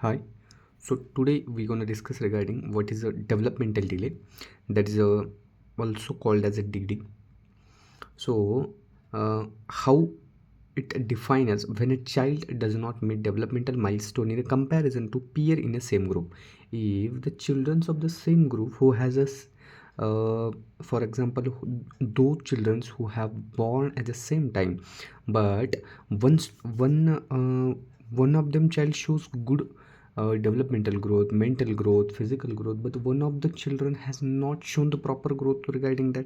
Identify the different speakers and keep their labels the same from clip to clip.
Speaker 1: Hi. So today we're going to discuss regarding what is a developmental delay, that is also called as a DD. So how it defines as when a child does not meet developmental milestone in a comparison to peer in a same group. If the children of the same group who has for example, those children who have born at the same time, but once one of them child shows good developmental growth, mental growth, physical growth, but one of the children has not shown the proper growth regarding that.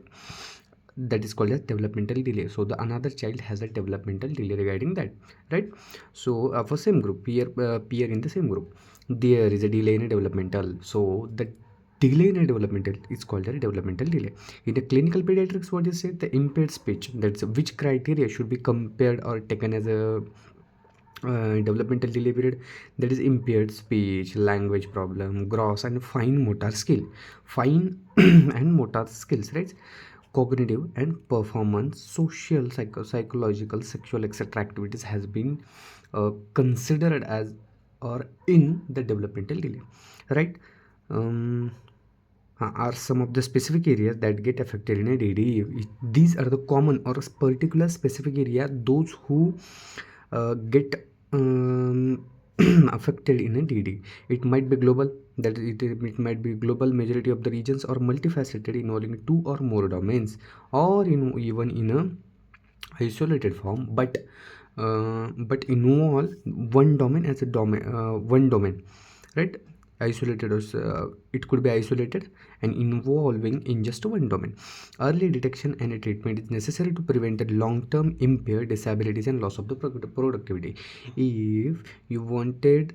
Speaker 1: That is called as developmental delay. So the another child has a developmental delay regarding that, right? So for same group, peer in the same group, there is a delay in a developmental. So the delay in a developmental is called a developmental delay. In the clinical pediatrics, what is it? The impaired speech. That's which criteria should be compared or taken as a developmental delay period. That is impaired speech, language problem, gross and fine motor skill, fine and motor skills, right? Cognitive and performance, social, psychological, sexual, etc. activities has been considered as or in the developmental delay, right? um, are some of the specific areas that get affected in a DD. These are the common or particular specific area those who get affected in a DD. It might be global, that it might be global majority of the regions, or multifaceted involving two or more domains, or even in a isolated form, but involve one domain as a one domain, right? Isolated or it could be isolated and involving in just one domain. Early detection and treatment is necessary to prevent the long-term impaired disabilities and loss of the productivity. If you wanted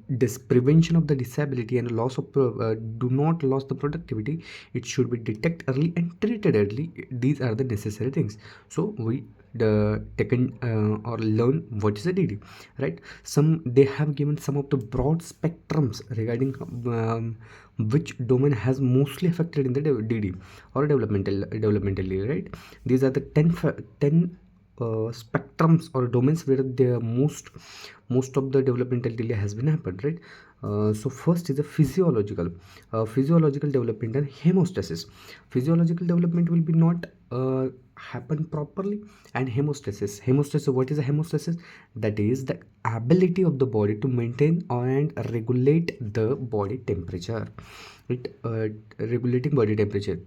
Speaker 1: this prevention of the disability and loss of do not lose the productivity, it should be detected early and treated early. These are the necessary things. So we the taken or learn what is a DD, right? Some they have given some of the broad spectrums regarding which domain has mostly affected in the DD or developmentally, right? These are the 10 spectrums or domains where the most of the developmental delay has been happened, right? So first is a physiological development and hemostasis. Physiological development will be not happen properly, and hemostasis, what is a hemostasis? That is the ability of the body to maintain and regulate the body temperature. It regulating body temperature,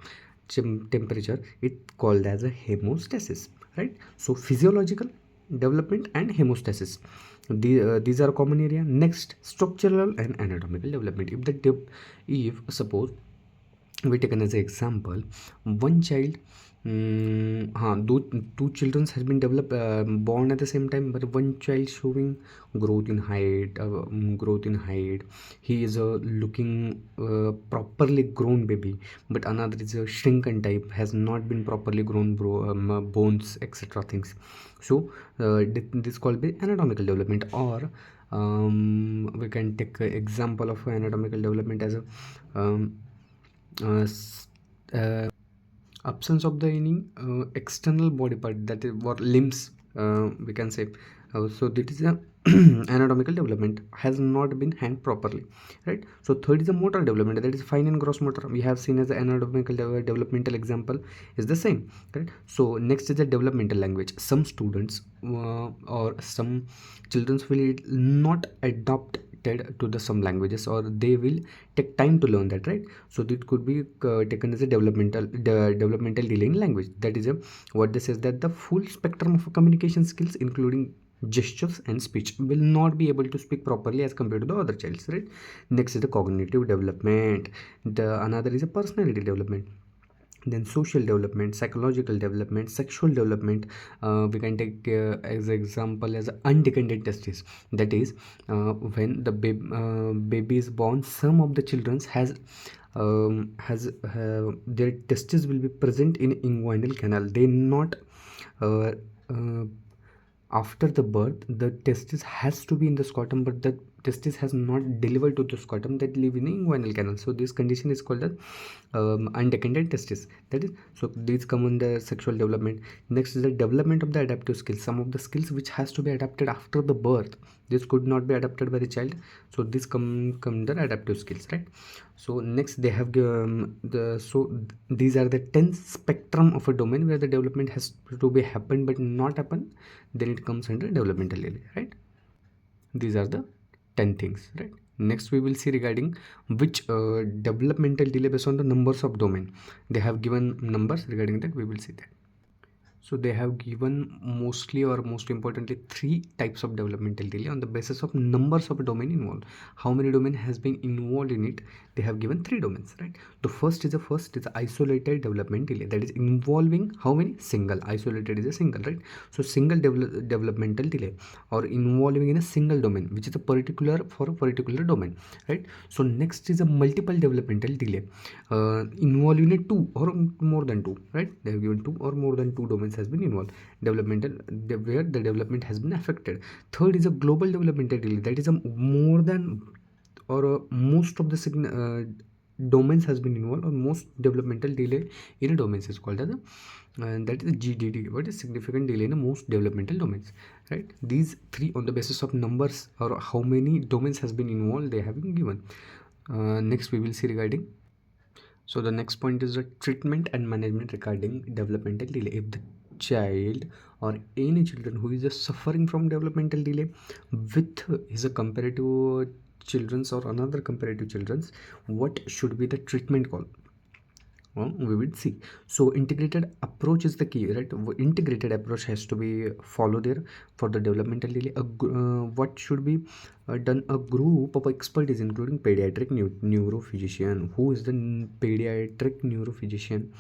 Speaker 1: it called as a hemostasis, right? So physiological development and hemostasis, these are common area. Next, structural and anatomical development. If suppose we taken as an example, one child, two children has been developed born at the same time, but one child showing growth in height, he is a looking properly grown baby, but another is a shrunken type, has not been properly grown bones, etc. things. So this called be anatomical development. Or we can take an example of anatomical development as a um, absence of the any external body part, that is what limbs, we can say. So that is a anatomical development has not been hand properly, right? So third is a motor development, that is fine and gross motor. We have seen as the anatomical developmental example is the same, right? So next is the developmental language. Some students or some children will not adopt to the some languages, or they will take time to learn that, right? So it could be taken as a developmental delay in language. That is a what this is, that the full spectrum of communication skills, including gestures and speech, will not be able to speak properly as compared to the other childs, right? Next is the cognitive development. The another is a personality development. Then social development, psychological development, sexual development. We can take as example as undecayed testes. That is when the baby is born, some of the children has their testes will be present in inguinal canal. They not uh, uh, after the birth the testis has to be in the scrotum, but the testis has not delivered to the scrotum that live in the inguinal canal. So this condition is called as undecandent testis. That is, so these come under sexual development. Next is the development of the adaptive skills. Some of the skills which has to be adapted after the birth, this could not be adapted by the child, so this come under adaptive skills, right? So next they have these are the 10 spectrum of a domain where the development has to be happened but not happen, then it comes under developmental delay, right? These are the 10 things, right? Next we will see regarding which developmental delay based on the numbers of domain. They have given numbers regarding that, we will see that. So they have given mostly or most importantly 3 types of developmental delay on the basis of numbers of domain involved. How many domain has been involved in it? They have given 3 domains, right? The first is isolated development delay, that is involving how many? Single. Isolated is a single, right? So single developmental delay, or involving in a single domain which is a particular for a particular domain, right? So next is a multiple developmental delay, involving in 2 or more than 2, right? They have given 2 or more than 2 domains has been involved, developmental, where the development has been affected. Third is a global developmental delay, that is a more than or most of the domains has been involved, or most developmental delay in a domains is called as a that is GDD. What is significant delay in the most developmental domains, right? These 3 on the basis of numbers or how many domains has been involved, they have been given. Next we will see regarding, so the next point is the treatment and management regarding developmental delay. If the child or any children who is just suffering from developmental delay with his a comparative children's or another comparative children's, what should be the treatment called? We will see. So integrated approach is the key, right? Integrated approach has to be followed there for the developmental delay. What should be done? A group of expertise including pediatric neurophysician. Who is the pediatric neurophysician?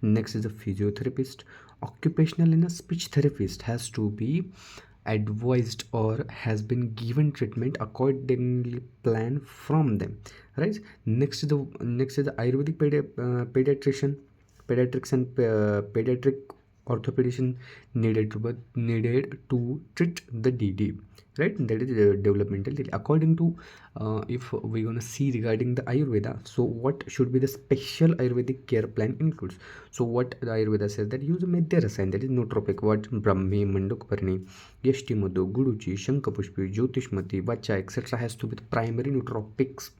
Speaker 1: Next is a physiotherapist. Occupational and a speech therapist has to be advised or has been given treatment accordingly planned from them, right? Next is the Ayurvedic pediatrics and pediatric orthopedician needed to treat the DD, right? That is developmental delay. According to if we're gonna see regarding the Ayurveda, so what should be the special Ayurvedic care plan includes? So what the Ayurveda says, that use a Medya Rasayan, that is nootropic, what Brahmi, Mandukparni, Yashtimadu, Guduchi, Shankapushpi, Jyotishmati, Vacha, etc. has to be the primary nootropics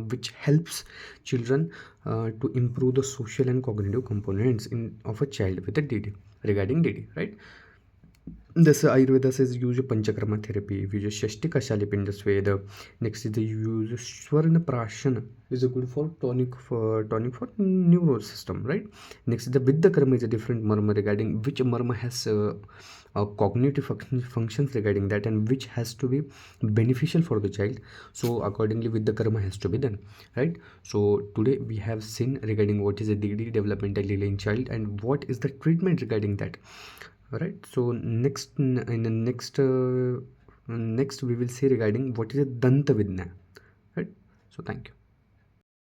Speaker 1: which helps children to improve the social and cognitive components of a child with a DD, regarding DD, right? This Ayurveda says use Panchakarma therapy, use Shashtika Shalipinda Sweda. Next is the use Swarna Prashana, is a good for tonic for neuro system, right? Next is the Vidya Karma, is a different marma regarding which marma has cognitive functions regarding that, and which has to be beneficial for the child. So accordingly Vidya Karma has to be done, right? So today we have seen regarding what is a DD, developmental delay in child, and what is the treatment regarding that. All right, so next we will see regarding what is a Danta Vidya, right? So thank you.